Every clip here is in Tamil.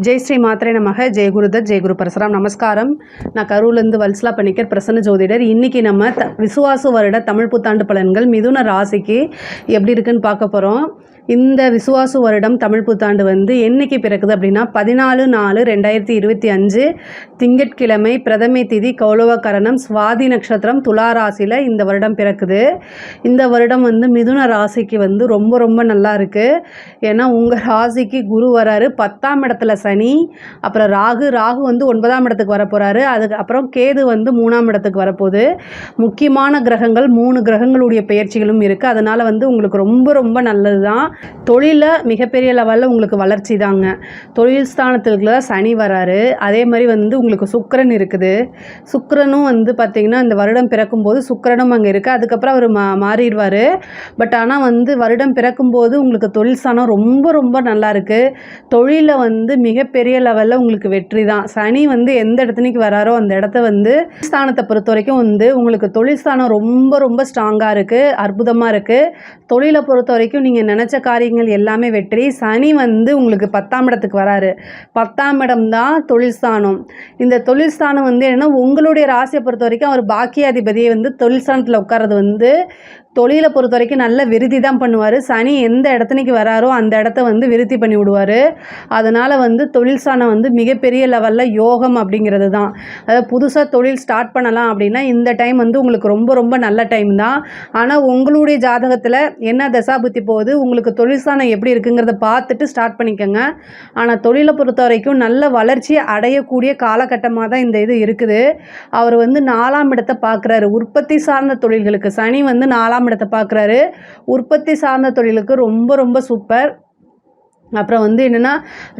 ஜெய் ஸ்ரீ மாத்திரை நமக. ஜெய் குருதத், ஜெய் குரு பரசுராம். நமஸ்காரம். நான் கரூர்லேருந்து வல்சலா பணிக்கர், பிரசன்ன ஜோதிடர். இன்றைக்கி நம்ம விசுவாசு வருட தமிழ் புத்தாண்டு பலன்கள் மிதுன ராசிக்கு எப்படி இருக்குன்னு பார்க்க போகிறோம். இந்த விசுவாசு வருடம் தமிழ் புத்தாண்டு என்னைக்கு பிறக்குது அப்படின்னா 14/4/2025 திங்கட்கிழமை, பிரதமை திதி, கௌலவகரணம், சுவாதி நட்சத்திரம், துலா ராசியில் இந்த வருடம் பிறக்குது. இந்த வருடம் மிதுன ராசிக்கு ரொம்ப ரொம்ப நல்லா இருக்குது. ஏன்னா உங்கள் ராசிக்கு குரு வராரு, 10ஆம் இடத்துல சனி, அப்புறம் ராகு 9ஆம் இடத்துக்கு வரப்போகிறாரு. அதுக்கப்புறம் கேது 3ஆம் இடத்துக்கு வரப்போகுது. முக்கியமான கிரகங்கள் 3 கிரகங்களுடைய பெயர்ச்சிகளும் இருக்குது. அதனால் உங்களுக்கு ரொம்ப ரொம்ப நல்லது தான். தொழிலில் மிகப்பெரிய லெவலில் உங்களுக்கு வளர்ச்சி தாங்க. தொழில் ஸ்தானத்துக்கு தான் சனி வராரு. அதே மாதிரி உங்களுக்கு சுக்கிரன் இருக்குது. சுக்கிரனும் பார்த்திங்கன்னா இந்த வருடம் பிறக்கும்போது சுக்கிரனும் அங்கே இருக்குது. அதுக்கப்புறம் அவர் மாறிடுவார். பட் ஆனால் வருடம் பிறக்கும்போது உங்களுக்கு தொழில் ஸ்தானம் ரொம்ப ரொம்ப நல்லா இருக்குது. தொழிலில் மிகப்பெரிய லெவலில் உங்களுக்கு வெற்றி தான். சனி எந்த இடத்துக்கு வராரோ அந்த இடத்த ஸ்தானத்தை பொறுத்த வரைக்கும் உங்களுக்கு தொழில் ஸ்தானம் ரொம்ப ரொம்ப ஸ்ட்ராங்காக இருக்குது, அற்புதமாக இருக்குது. தொழிலை பொறுத்த வரைக்கும் நீங்கள் நினச்ச காரியங்கள் எல்லாமே வெற்றி. சனி உங்களுக்கு 10ஆம் இடத்துக்கு வராரு. 10ஆம் இடம் தான் தொழில் ஸ்தானம். இந்த தொழில் ஸ்தானம் என்னன்னா உங்களுடைய ராசியை பொறுத்த வரைக்கும் அவர் பாக்கியாதிபதியை தொழில் ஸ்தானத்தில் உட்கார்றது தொழிலை பொறுத்த வரைக்கும் நல்ல விருத்தி தான் பண்ணுவார். சனி எந்த இடத்துக்கு வராரோ அந்த இடத்த விருத்தி பண்ணி விடுவார். அதனால் தொழில் ஸ்தானம் மிகப்பெரிய லெவலில் யோகம் அப்படிங்கிறது தான். அதாவது புதுசாக தொழில் ஸ்டார்ட் பண்ணலாம் அப்படின்னா இந்த டைம் உங்களுக்கு ரொம்ப ரொம்ப நல்ல டைம் தான். ஆனால் உங்களுடைய ஜாதகத்தில் என்ன தசாபுத்தி போகுது, உங்களுக்கு தொழில் ஸ்தானம் எப்படி இருக்குங்கிறத பார்த்துட்டு ஸ்டார்ட் பண்ணிக்கோங்க. ஆனால் தொழிலை பொறுத்த வரைக்கும் நல்ல வளர்ச்சி அடையக்கூடிய காலகட்டமாக தான் இந்த இது இருக்குது. அவர் 4ஆம் இடத்தை பார்க்குறாரு. உற்பத்தி சார்ந்த தொழில்களுக்கு சனி 4ஆம் இடத்தை பார்க்குறாரு. உற்பத்தி சார்ந்த தொழிலுக்கு ரொம்ப ரொம்ப சூப்பர். அப்புறம் என்னென்னா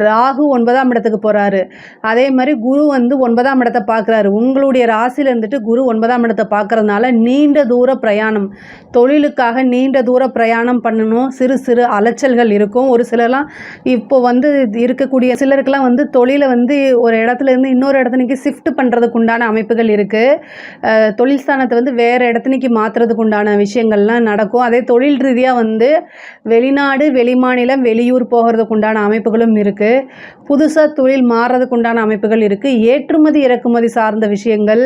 ராகு 9ஆம் இடத்துக்கு போகிறாரு. அதே மாதிரி குரு 9ஆம் இடத்தை பார்க்குறாரு. உங்களுடைய ராசியில் குரு 9ஆம் இடத்தை பார்க்குறதுனால நீண்ட தூர பிரயாணம், தொழிலுக்காக நீண்ட தூர பிரயாணம் பண்ணணும். சிறு சிறு அலைச்சல்கள் இருக்கும். ஒரு சிலர்லாம் இப்போ இருக்கக்கூடிய சிலருக்கெல்லாம் தொழிலை ஒரு இடத்துலேருந்து இன்னொரு இடத்துக்கு ஷிஃப்ட் பண்ணுறதுக்கு உண்டான அமைப்புகள் இருக்குது. தொழில் ஸ்தானத்தை வேறு இடத்துக்கு மாற்றுறதுக்கு உண்டான விஷயங்கள்லாம் நடக்கும். அதே தொழில் ரீதியாக வெளிநாடு, வெளிமாநிலம், வெளியூர் போகிறது உண்டான அமைப்புகளும் இருக்குது. புதுசாக தொழில் மாறுறதுக்கு உண்டான அமைப்புகள் இருக்குது. ஏற்றுமதி இறக்குமதி சார்ந்த விஷயங்கள்,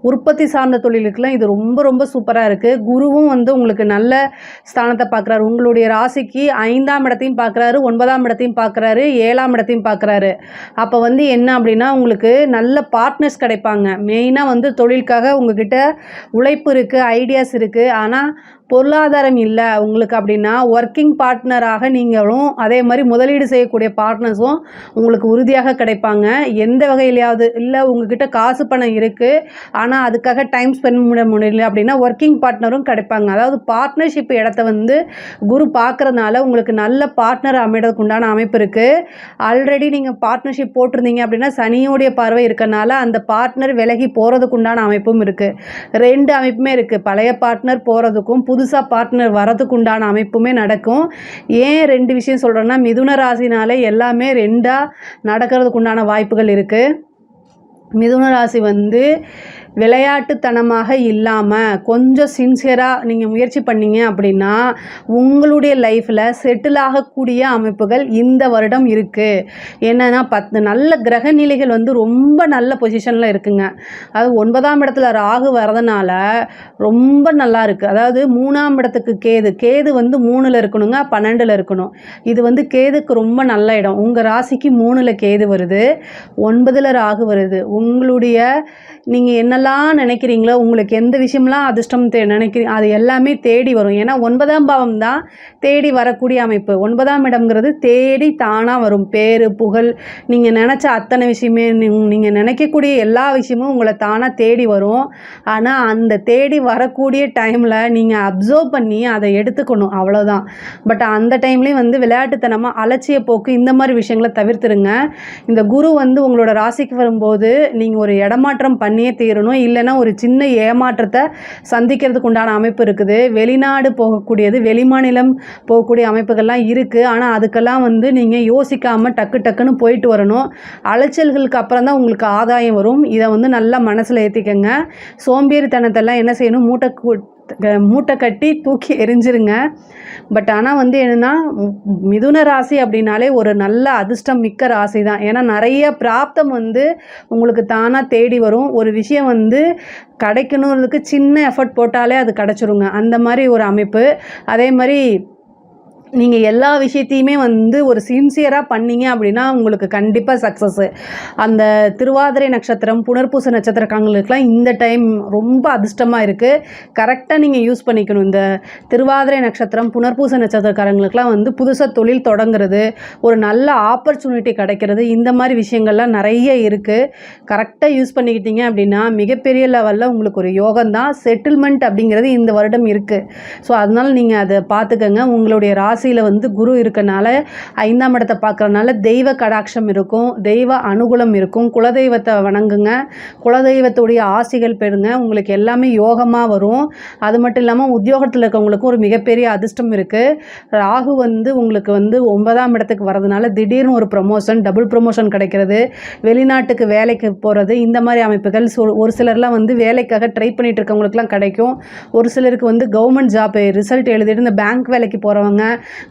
உற்பத்தி சார்ந்த தொழிலுக்கெல்லாம் இது ரொம்ப ரொம்ப சூப்பராக இருக்குது. குருவும் உங்களுக்கு நல்ல ஸ்தானத்தை பார்க்குறாரு. உங்களுடைய ராசிக்கு 5ஆம் இடத்தையும் பார்க்குறாரு, 9ஆம் இடத்தையும் பார்க்குறாரு, 7ஆம் இடத்தையும் பார்க்குறாரு. அப்போ என்ன அப்படின்னா உங்களுக்கு நல்ல பார்ட்னர்ஸ் கிடைப்பாங்க. மெயினாக தொழிலுக்காக உங்ககிட்ட உழைப்பு இருக்குது, ஐடியாஸ் இருக்குது. ஆனால் பொருளாதாரம் இல்லை உங்களுக்கு அப்படின்னா ஒர்க்கிங் பார்ட்னராக நீங்களும் அதே மாதிரி முதலீடு செய்யக்கூடிய பார்ட்னர்ஸும் உங்களுக்கு உறுதியாக கிடைப்பாங்க. எந்த வகையிலையாவது இல்லை உங்ககிட்ட காசு பணம் இருக்குது ஆனால் அதுக்காக டைம் ஸ்பெண்ட் பண்ண முடியல அப்படின்னா ஒர்க்கிங் பார்ட்னரும் கிடைப்பாங்க. அதாவது பார்ட்னர்ஷிப் இடத்த குரு பார்க்குறதுனால உங்களுக்கு நல்ல பார்ட்னர் அமைகிறதுக்கு உண்டான அமைப்பு இருக்குது. ஆல்ரெடி நீங்கள் பார்ட்னர்ஷிப் போட்டிருந்தீங்க அப்படின்னா சனியோடைய பார்வை இருக்கனால அந்த பார்ட்னர் விலகி போகிறதுக்கு உண்டான அமைப்பும் இருக்குது. 2 அமைப்புமே இருக்குது. பழைய பார்ட்னர் போகிறதுக்கும் புதுசாக பார்ட்னர் வரதுக்கு உண்டான அமைப்புமே நடக்கும். ஏன் 2 விஷயம் சொல்கிறேன்னா மிதுன ராசினாலே எல்லாமே 2ஆக நடக்கிறதுக்கு உண்டான வாய்ப்புகள் இருக்குது. மிதுன ராசி விளையாட்டுத்தனமாக இல்லாமல் கொஞ்சம் சின்சியராக நீங்கள் முயற்சி பண்ணீங்க அப்படின்னா உங்களுடைய லைஃப்பில் செட்டில் ஆகக்கூடிய அமைப்புகள் இந்த வருடம் இருக்குது. என்னென்னா 10 நல்ல கிரக நிலைகள் ரொம்ப நல்ல பொசிஷனில் இருக்குங்க. அது 9ஆம் இடத்துல ராகு வரதுனால ரொம்ப நல்லா இருக்குது. அதாவது 3ஆம் இடத்துக்கு கேது 3ல் இருக்கணுங்க, 12ல் இருக்கணும். இது கேதுக்கு ரொம்ப நல்ல இடம். உங்கள் ராசிக்கு 3ல் கேது வருது, 9ல் ராகு வருது. உங்களுடைய நீங்கள் என்னெல்லாம் நினைக்கிறீங்களோ, உங்களுக்கு எந்த விஷயம்லாம் அதிர்ஷ்டம் நினைக்கிறீங்க அது எல்லாமே தேடி வரும். ஏன்னா 9ஆம் பாவம் தான் தேடி வரக்கூடிய அமைப்பு. 9ஆம் இடம்ங்கிறது தேடி தானாக வரும். பேரு புகழ், நீங்கள் நினச்ச அத்தனை விஷயமே, நீங்கள் நினைக்கக்கூடிய எல்லா விஷயமும் உங்களை தானாக தேடி வரும். ஆனால் அந்த தேடி வரக்கூடிய டைமில் நீங்கள் அப்சர்வ் பண்ணி அதை எடுத்துக்கணும், அவ்வளோதான். பட் அந்த டைம்லேயும் விளையாட்டுத்தனமாக அலட்சிய போக்கு இந்த மாதிரி விஷயங்களை தவிர்த்துருங்க. இந்த குரு உங்களோட ராசிக்கு வரும்போது நீங்கள் ஒரு இடமாற்றம் பண்ணியே தீரணும். இல்லைன்னா ஒரு சின்ன ஏமாற்றத்தை சந்திக்கிறதுக்கு உண்டான அமைப்பு இருக்குது. வெளிநாடு போகக்கூடியது, வெளிமாநிலம் போகக்கூடிய அமைப்புகள்லாம் இருக்குது. ஆனால் அதுக்கெல்லாம் நீங்கள் யோசிக்காமல் டக்கு டக்குன்னு போயிட்டு வரணும். அலைச்சல்களுக்கு அப்புறம் தான் உங்களுக்கு ஆதாயம் வரும். இதை நல்லா மனசில் ஏற்றிக்கங்க. சோம்பேறித்தனத்தெல்லாம் என்ன செய்யணும், மூட்டை மூட்டை கட்டி தூக்கி எரிஞ்சிருங்க. பட் ஆனால் வந்து என்னென்னா, மிதுன ராசி அப்படின்னாலே ஒரு நல்ல அதிர்ஷ்டம் மிக்க ராசி தான். ஏன்னா நிறைய பிராப்தம் வந்து உங்களுக்கு தானாக தேடி வரும். ஒரு விஷயம் வந்து கிடைக்கணுன்றதுக்கு சின்ன எஃபர்ட் போட்டாலே அது கிடச்சிருங்க. அந்த மாதிரி ஒரு அமைப்பு. அதே மாதிரி நீங்கள் எல்லா விஷயத்தையுமே வந்து ஒரு சின்சியராக பண்ணீங்க அப்படின்னா உங்களுக்கு கண்டிப்பாக சக்ஸஸ்ஸு. அந்த திருவாதிரை நட்சத்திரம், புனர்பூச நட்சத்திரக்காரங்களுக்கெலாம் இந்த டைம் ரொம்ப அதிர்ஷ்டமாக இருக்குது. கரெக்டாக நீங்கள் யூஸ் பண்ணிக்கணும். இந்த திருவாதிரை நட்சத்திரம், புனர்பூச நட்சத்திரக்காரங்களுக்கெலாம் வந்து புதுசாக தொழில் தொடங்குறது, ஒரு நல்ல ஆப்பர்ச்சுனிட்டி கிடைக்கிறது, இந்த மாதிரி விஷயங்கள்லாம் நிறைய இருக்குது. கரெக்டாக யூஸ் பண்ணிக்கிட்டீங்க அப்படின்னா மிகப்பெரிய லெவலில் உங்களுக்கு ஒரு யோகம்தான். செட்டில்மெண்ட் அப்படிங்கிறது இந்த வருடம் இருக்குது. ஸோ அதனால் நீங்கள் அதை பார்த்துக்கங்க. உங்களுடைய ராசியில் வந்து குரு இருக்கனால 5ஆம் இடத்தை பார்க்கறனால தெய்வ கடாட்சம் இருக்கும், தெய்வ அனுகூலம் இருக்கும். குலதெய்வத்தை வணங்குங்க, குலதெய்வத்துடைய ஆசிகள் பெறுங்க. உங்களுக்கு எல்லாமே யோகமாக வரும். அது மட்டும் இல்லாமல் உத்தியோகத்தில் இருக்கவங்களுக்கும் ஒரு மிகப்பெரிய அதிர்ஷ்டம் இருக்குது. ராகு வந்து உங்களுக்கு வந்து 9ஆம் இடத்துக்கு வரதுனால திடீர்னு ஒரு ப்ரமோஷன், டபுள் ப்ரமோஷன் கிடைக்கிறது, வெளிநாட்டுக்கு வேலைக்கு போகிறது, இந்த மாதிரி அமைப்புகள். ஒரு சிலர்லாம் வந்து வேலைக்காக ட்ரை பண்ணிட்டு இருக்கவங்களுக்குலாம் கிடைக்கும். ஒரு சிலருக்கு வந்து கவர்மெண்ட் ஜாப் ரிசல்ட் எழுதிட்டு இந்த பேங்க் வேலைக்கு போகிறவங்க,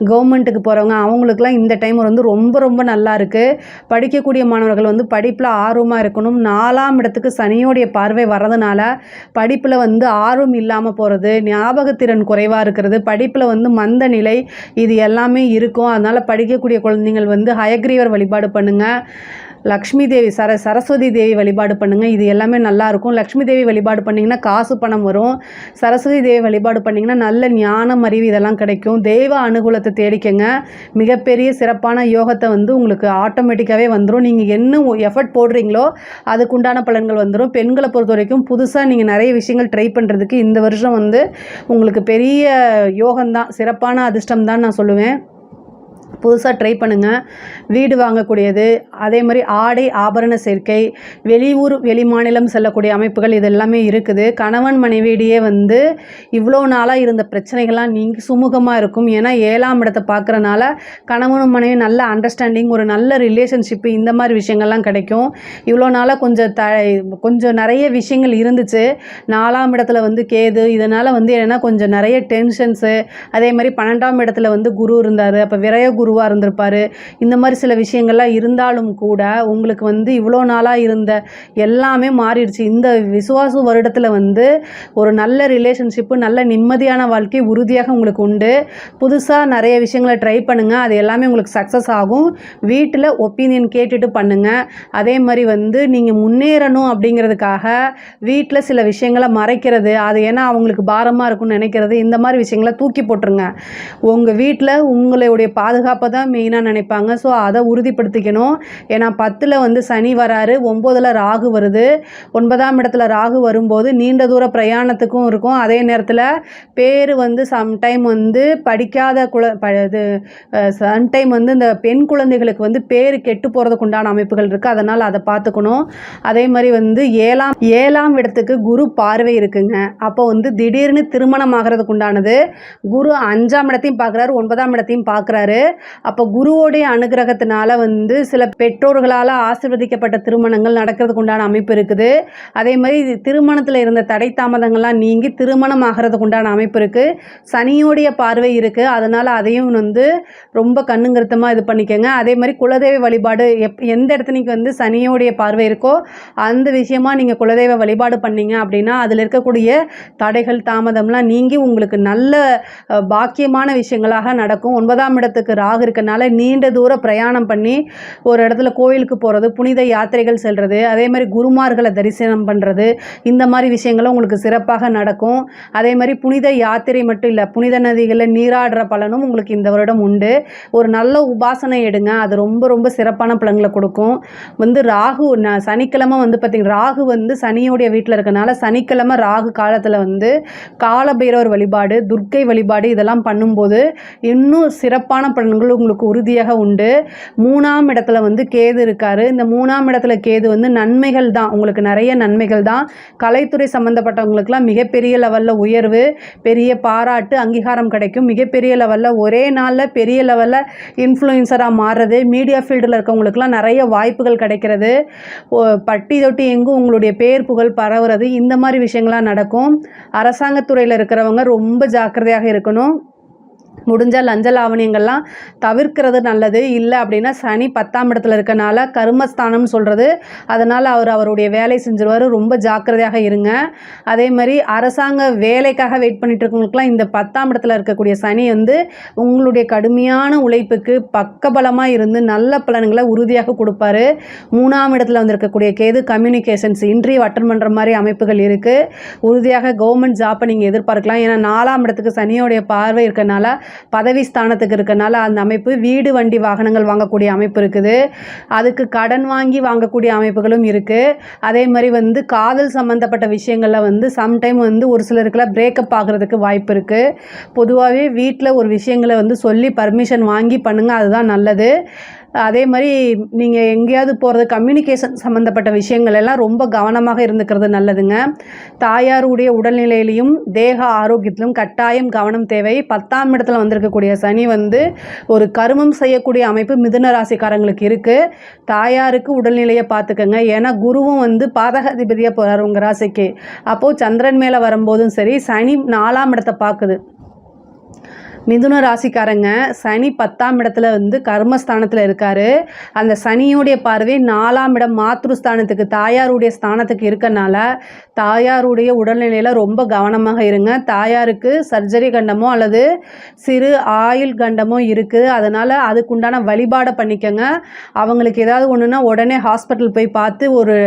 கவர்மெண்ட்டுக்கு போகிறவங்க, அவங்களுக்குலாம் இந்த டைம் வந்து ரொம்ப ரொம்ப நல்லா இருக்குது. படிக்கக்கூடிய மாணவர்கள் வந்து படிப்பில் ஆர்வமாக இருக்கணும். 4ஆம் இடத்துக்கு சனியோடைய பார்வை வர்றதுனால படிப்பில் வந்து ஆர்வம் இல்லாமல் போகிறது, ஞாபகத்திறன் குறைவாக இருக்கிறது, படிப்பில் வந்து மந்த நிலை, இது எல்லாமே இருக்கும். அதனால் படிக்கக்கூடிய குழந்தைங்கள் வந்து ஹயக்ரீவர் வழிபாடு பண்ணுங்கள். லக்ஷ்மி தேவி சரஸ்வதி தேவி வழிபாடு பண்ணுங்கள். இது எல்லாமே நல்லாயிருக்கும். லக்ஷ்மி தேவி வழிபாடு பண்ணிங்கன்னா காசு பணம் வரும். சரஸ்வதி தேவி வழிபாடு பண்ணிங்கன்னா நல்ல ஞானம், அறிவு இதெல்லாம் கிடைக்கும். தெய்வ அனுகூலத்தை தேடிக்கங்க. மிகப்பெரிய சிறப்பான யோகத்தை வந்து உங்களுக்கு ஆட்டோமேட்டிக்காகவே வந்துடும். நீங்கள் என்ன எஃபர்ட் போடுறீங்களோ அதுக்குண்டான பலன்கள் வந்துடும். பெண்களை பொறுத்த வரைக்கும் புதுசாக நீங்கள் நிறைய விஷயங்கள் ட்ரை பண்ணுறதுக்கு இந்த வருஷம் வந்து உங்களுக்கு பெரிய யோகம்தான், சிறப்பான அதிர்ஷ்டம் தான் நான் சொல்லுவேன். புதுசாக ட்ரை பண்ணுங்கள். வீடு வாங்கக்கூடியது, அதே மாதிரி ஆடை ஆபரண சேர்க்கை, வெளியூர் வெளிமாநிலம் செல்லக்கூடிய அமைப்புகள் இது எல்லாமே இருக்குது. கணவன் மனைவியிடையே வந்து இவ்வளோ நாளாக இருந்த பிரச்சனைகள்லாம் நீங்கள் சுமூகமாக இருக்கும். ஏன்னா 7ஆம் இடத்தை பார்க்குறனால கணவனும் மனைவி நல்ல அண்டர்ஸ்டாண்டிங், ஒரு நல்ல ரிலேஷன்ஷிப்பு, இந்த மாதிரி விஷயங்கள்லாம் கிடைக்கும். இவ்வளோ நாளாக கொஞ்சம் நிறைய விஷயங்கள் இருந்துச்சு. 4ஆம் இடத்துல வந்து கேது, இதனால் வந்து என்னென்னா கொஞ்சம் நிறைய டென்ஷன்ஸு. அதே மாதிரி 12ஆம் இடத்துல வந்து குரு இருந்தார், அப்போ விரய குருவாக இருந்திருப்பார். இந்த மாதிரி சில விஷயங்கள்லாம் இருந்தாலும் கூட உங்களுக்கு வந்து இவ்வளோ நாளாக இருந்த எல்லாமே மாறிடுச்சு. இந்த விசுவாசு வருடத்தில் வந்து ஒரு நல்ல ரிலேஷன்ஷிப்பு, நல்ல நிம்மதியான வாழ்க்கை உறுதியாக உங்களுக்கு உண்டு. புதுசாக நிறைய விஷயங்களை ட்ரை பண்ணுங்கள். அது எல்லாமே உங்களுக்கு சக்ஸஸ் ஆகும். வீட்டில் ஒப்பீனியன் கேட்டுட்டு பண்ணுங்கள். அதே மாதிரி வந்து நீங்கள் முன்னேறணும் அப்படிங்கிறதுக்காக வீட்டில் சில விஷயங்களை மறைக்கிறது, அது ஏன்னா அவங்களுக்கு பாரமாக இருக்கும்னு நினைக்கிறது, இந்த மாதிரி விஷயங்களை தூக்கி போட்டுருங்க. உங்கள் வீட்டில் உங்களுடைய பாதுகாப்பை தான் மெயினாக நினைப்பாங்க. ஸோ அதை உறுதிப்படுத்திக்கணும். ஏன்னா 10ல் வந்து சனி வராரு, 9ல் ராகு வருது. 9ஆம் இடத்துல ராகு வரும்போது நீண்ட தூர பிரயாணத்துக்கும் இருக்கும். அதே நேரத்தில் பேர் வந்து சம்டைம் வந்து படிக்காத சம்டைம் வந்து இந்த பெண் குழந்தைகளுக்கு வந்து பேர் கெட்டு போகிறதுக்கு உண்டான அமைப்புகள் இருக்குது. அதனால் அதை பார்த்துக்கணும். அதே மாதிரி வந்து 7ஆம் இடத்துக்கு குரு பார்வை இருக்குங்க. அப்போ வந்து திடீர்னு திருமணம் ஆகிறதுக்கு உண்டானது. குரு 5ஆம் இடத்தையும் பார்க்குறாரு, 9ஆம் இடத்தையும் பார்க்குறாரு. அப்போ குருவோடைய அனுகிரகத்தினால வந்து சில பெற்றோர்களால் ஆசீர்வதிக்கப்பட்ட திருமணங்கள் நடக்கிறதுக்கு உண்டான அமைப்பு இருக்குது. அதே மாதிரி திருமணத்தில் இருந்த தடை தாமதங்கள்லாம் நீங்கி திருமணம் ஆகிறதுக்கு உண்டான அமைப்பு இருக்குது. சனியோடைய பார்வை இருக்குது. அதனால் அதையும் வந்து ரொம்ப கண்ணுங்கருத்தமாக இது பண்ணிக்கோங்க. அதே மாதிரி குலதெய்வ வழிபாடு எந்த இடத்துக்கு வந்து சனியோடைய பார்வை இருக்கோ அந்த விஷயமா நீங்கள் குலதெய்வ வழிபாடு பண்ணீங்க அப்படின்னா அதில் இருக்கக்கூடிய தடைகள் தாமதம்லாம் நீங்கி உங்களுக்கு நல்ல பாக்கியமான விஷயங்களாக நடக்கும். 9ஆம் இடத்துக்கு ராகு இருக்கனால நீண்ட தூர பிரயாணம் பண்ணி ஒரு இடத்துல கோயிலுக்கு போகிறது, புனித யாத்திரைகள் செல்வது, அதே மாதிரி குருமார்களை தரிசனம் பண்ணுறது, இந்த மாதிரி விஷயங்களும் உங்களுக்கு சிறப்பாக நடக்கும். அதே மாதிரி புனித யாத்திரை மட்டும் இல்லை, புனித நதிகளில் நீராடுற பலனும் உங்களுக்கு இந்த வருடம் உண்டு. ஒரு நல்ல உபாசனை எடுங்க, அது ரொம்ப ரொம்ப சிறப்பான பலன்களை கொடுக்கும். வந்து ராகு சனிக்கிழமை வந்து பார்த்திங்கன்னா ராகு வந்து சனியோடைய வீட்டில் இருக்கனால சனிக்கிழமை ராகு காலத்தில் வந்து காலபைரவர் வழிபாடு, துர்க்கை வழிபாடு இதெல்லாம் பண்ணும்போது இன்னும் சிறப்பான பலன்கள் பலன்கள் உங்களுக்கு உறுதியாக உண்டு. 3ஆம் இடத்துல வந்து கேது இருக்காரு. இந்த 3ஆம் இடத்துல கேது வந்து நன்மைகள் தான், உங்களுக்கு நிறைய நன்மைகள் தான். கலைத்துறை சம்மந்தப்பட்டவங்களுக்குலாம் மிகப்பெரிய லெவலில் உயர்வு, பெரிய பாராட்டு, அங்கீகாரம் கிடைக்கும். மிகப்பெரிய லெவலில் ஒரே நாளில் பெரிய லெவலில் இன்ஃப்ளூயன்சராக மாறுறது, மீடியா ஃபீல்டில் இருக்கவங்களுக்குலாம் நிறைய வாய்ப்புகள் கிடைக்கிறது, பட்டி தொட்டி எங்கும் உங்களுடைய பேர் புகழ் பரவுறது, இந்த மாதிரி விஷயங்கள்லாம் நடக்கும். அரசாங்கத்துறையில் இருக்கிறவங்க ரொம்ப ஜாக்கிரதையாக இருக்கணும். முடிஞ்சால் லஞ்ச லாவணியங்கள்லாம் தவிர்க்கிறது நல்லது. இல்லை அப்படின்னா சனி 10ஆம் இடத்துல இருக்கனால கர்மஸ்தானம்னு சொல்கிறது, அதனால் அவருடைய வேலை செஞ்சிருவார். ரொம்ப ஜாக்கிரதையாக இருங்க. அதே மாதிரி அரசாங்க வேலைக்காக வெயிட் பண்ணிட்டு இருக்கவங்களுக்குலாம் இந்த 10ஆம் இடத்துல இருக்கக்கூடிய சனி வந்து உங்களுடைய கடுமையான உழைப்புக்கு பக்கபலமாக இருந்து நல்ல பலன்களை உறுதியாக கொடுப்பாரு. 3ஆம் இடத்துல வந்து இருக்கக்கூடிய கேது கம்யூனிகேஷன்ஸ், இன்டர்வியூ அட்டன் பண்ணுற மாதிரி அமைப்புகள் இருக்குது. உறுதியாக கவர்மெண்ட் ஜாப்பை நீங்கள் எதிர்பார்க்கலாம். ஏன்னா 4ஆம் இடத்துக்கு சனியோடைய பார்வை இருக்கனால பதவி ஸ்தானத்துக்கு இருக்கனால அந்த அமைப்பு வீடு வண்டி வாகனங்கள் வாங்கக்கூடிய அமைப்பு இருக்குது. அதுக்கு கடன் வாங்கி வாங்கக்கூடிய அமைப்புகளும் இருக்குது. அதே மாதிரி வந்து காதல் சம்மந்தப்பட்ட விஷயங்களில் வந்து சம்டைம் வந்து ஒரு சிலருக்குலாம் பிரேக்கப் ஆகிறதுக்கு வாய்ப்பு இருக்குது. பொதுவாகவே வீட்டில் ஒரு விஷயங்களை வந்து சொல்லி பர்மிஷன் வாங்கி பண்ணுங்கள், அதுதான் நல்லது. அதே மாதிரி நீங்கள் எங்கேயாவது போகிறது, கம்யூனிகேஷன் சம்மந்தப்பட்ட விஷயங்கள் எல்லாம் ரொம்ப கவனமாக இருந்துக்கிறது நல்லதுங்க. தாயாருடைய உடல்நிலையிலையும் தேக ஆரோக்கியத்திலும் கட்டாயம் கவனம் தேவை. 10ஆம் இடத்துல வந்திருக்கக்கூடிய சனி வந்து ஒரு கருமம் செய்யக்கூடிய அமைப்பு மிதுன ராசிக்காரங்களுக்கு இருக்குது. தாயாருக்கு உடல்நிலையை பார்த்துக்கங்க. ஏன்னா குருவும் வந்து பாதகாதிபதியாக போகிறார் உங்கள் ராசிக்கு. அப்போது சந்திரன் மேலே வரும்போதும் சரி, சனி 4ஆம் இடத்தை பார்க்குது. மிதுன ராசிக்காரங்க சனி 10ஆம் இடத்துல வந்து கர்மஸ்தானத்தில் இருக்கார். அந்த சனியுடைய பார்வை 4ஆம் இடம் மாத்ருஸ்தானத்துக்கு, தாயாருடைய ஸ்தானத்துக்கு இருக்கனால தாயாருடைய உடல்நிலையில் ரொம்ப கவனமாக இருங்க. தாயாருக்கு சர்ஜரி கண்டமோ அல்லது சிறு ஆயுள் கண்டமோ இருக்குது, அதனால் அதுக்குண்டான வழிபாடை பண்ணிக்கங்க. அவங்களுக்கு ஏதாவது ஒன்றுனா உடனே ஹாஸ்பிட்டல் போய் பார்த்து ஒரு